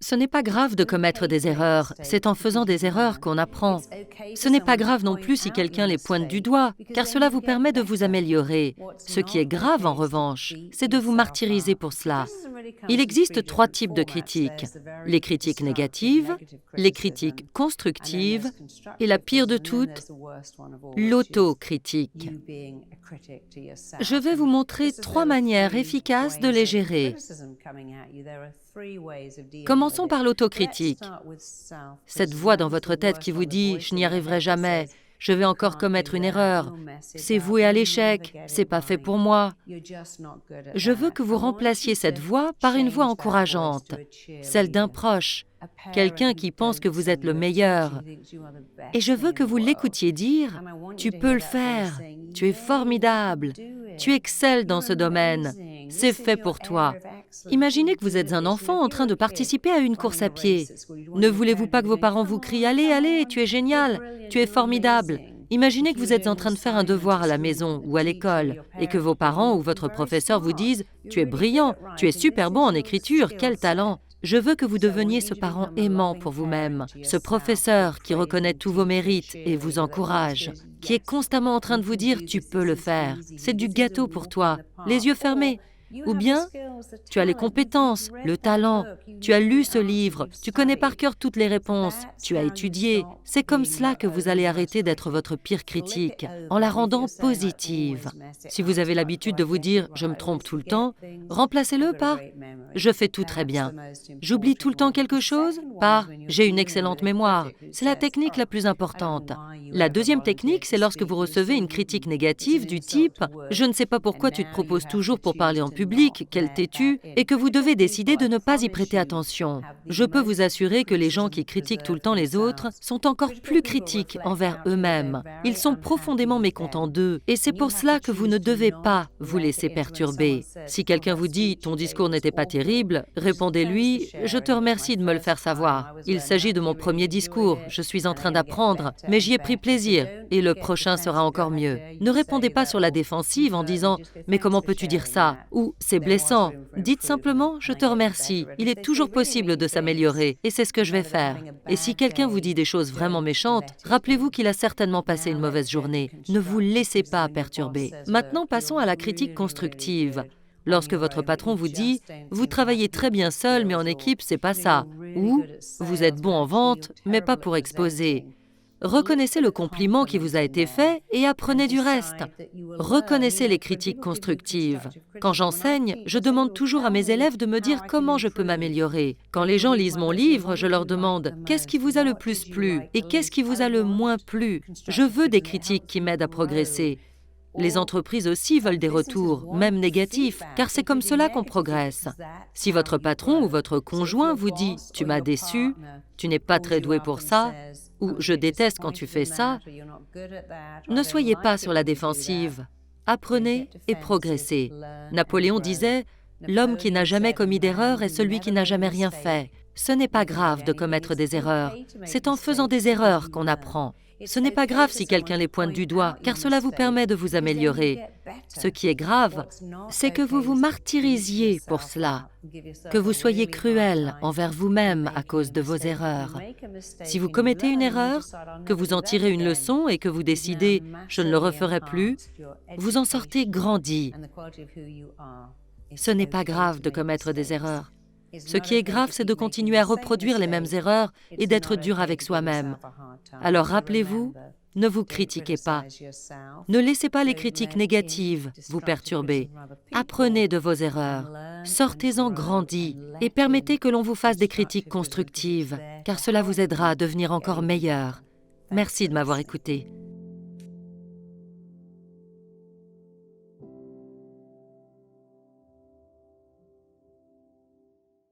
Ce n'est pas grave de commettre des erreurs, c'est en faisant des erreurs qu'on apprend. Ce n'est pas grave non plus si quelqu'un les pointe du doigt, car cela vous permet de vous améliorer. Ce qui est grave, en revanche, c'est de vous martyriser pour cela. Il existe 3 types de critiques. Les critiques négatives, les critiques constructives et la pire de toutes, l'autocritique. Je vais vous montrer 3 manières efficaces de les gérer. Commençons par l'autocritique. Cette voix dans votre tête qui vous dit « je n'y arriverai jamais »,« je vais encore commettre une erreur »,« c'est voué à l'échec »,« c'est pas fait pour moi ». Je veux que vous remplaciez cette voix par une voix encourageante, celle d'un proche, quelqu'un qui pense que vous êtes le meilleur. Et je veux que vous l'écoutiez dire « tu peux le faire, tu es formidable, tu excelles dans ce domaine, c'est fait pour toi ». Imaginez que vous êtes un enfant en train de participer à une course à pied. Ne voulez-vous pas que vos parents vous crient « Allez, allez, tu es génial, tu es formidable ». Imaginez que vous êtes en train de faire un devoir à la maison ou à l'école et que vos parents ou votre professeur vous disent « Tu es brillant, tu es super bon en écriture, quel talent !» Je veux que vous deveniez ce parent aimant pour vous-même, ce professeur qui reconnaît tous vos mérites et vous encourage, qui est constamment en train de vous dire « Tu peux le faire, c'est du gâteau pour toi, les yeux fermés ». Ou bien, tu as les compétences, le talent, tu as lu ce livre, tu connais par cœur toutes les réponses, tu as étudié. C'est comme cela que vous allez arrêter d'être votre pire critique, en la rendant positive. Si vous avez l'habitude de vous dire « je me trompe tout le temps », remplacez-le par « je fais tout très bien ». J'oublie tout le temps quelque chose par « j'ai une excellente mémoire ». C'est la technique la plus importante. La deuxième technique, c'est lorsque vous recevez une critique négative du type « je ne sais pas pourquoi tu te proposes toujours pour parler en public, quel têtu » et que vous devez décider de ne pas y prêter attention. Je peux vous assurer que les gens qui critiquent tout le temps les autres sont encore plus critiques envers eux-mêmes. Ils sont profondément mécontents d'eux et c'est pour cela que vous ne devez pas vous laisser perturber. Si quelqu'un vous dit « ton discours n'était pas terrible », répondez-lui « je te remercie de me le faire savoir. Il s'agit de mon premier discours, je suis en train d'apprendre, mais j'y ai pris plaisir et le prochain sera encore mieux. » Ne répondez pas sur la défensive en disant « mais comment peux-tu dire ça ?» ou « c'est blessant ». Dites simplement « je te remercie, il est toujours possible de s'améliorer et c'est ce que je vais faire ». Et si quelqu'un vous dit des choses vraiment méchantes, rappelez-vous qu'il a certainement passé une mauvaise journée. Ne vous laissez pas perturber. Maintenant, passons à la critique constructive. Lorsque votre patron vous dit « vous travaillez très bien seul, mais en équipe, c'est pas ça » ou « vous êtes bon en vente, mais pas pour exposer ». Reconnaissez le compliment qui vous a été fait et apprenez du reste. Reconnaissez les critiques constructives. Quand j'enseigne, je demande toujours à mes élèves de me dire comment je peux m'améliorer. Quand les gens lisent mon livre, je leur demande « qu'est-ce qui vous a le plus plu et qu'est-ce qui vous a le moins plu ?» Je veux des critiques qui m'aident à progresser. Les entreprises aussi veulent des retours, même négatifs, car c'est comme cela qu'on progresse. Si votre patron ou votre conjoint vous dit « tu m'as déçu »,« tu n'es pas très doué pour ça » ou « je déteste quand tu fais ça », ne soyez pas sur la défensive. Apprenez et progressez. Napoléon disait « l'homme qui n'a jamais commis d'erreur est celui qui n'a jamais rien fait ». Ce n'est pas grave de commettre des erreurs, c'est en faisant des erreurs qu'on apprend. Ce n'est pas grave si quelqu'un les pointe du doigt, car cela vous permet de vous améliorer. Ce qui est grave, c'est que vous vous martyrisiez pour cela, que vous soyez cruel envers vous-même à cause de vos erreurs. Si vous commettez une erreur, que vous en tirez une leçon et que vous décidez « je ne le referai plus », vous en sortez grandi. Ce n'est pas grave de commettre des erreurs. Ce qui est grave, c'est de continuer à reproduire les mêmes erreurs et d'être dur avec soi-même. Alors rappelez-vous, ne vous critiquez pas. Ne laissez pas les critiques négatives vous perturber. Apprenez de vos erreurs, sortez-en grandis et permettez que l'on vous fasse des critiques constructives, car cela vous aidera à devenir encore meilleur. Merci de m'avoir écouté.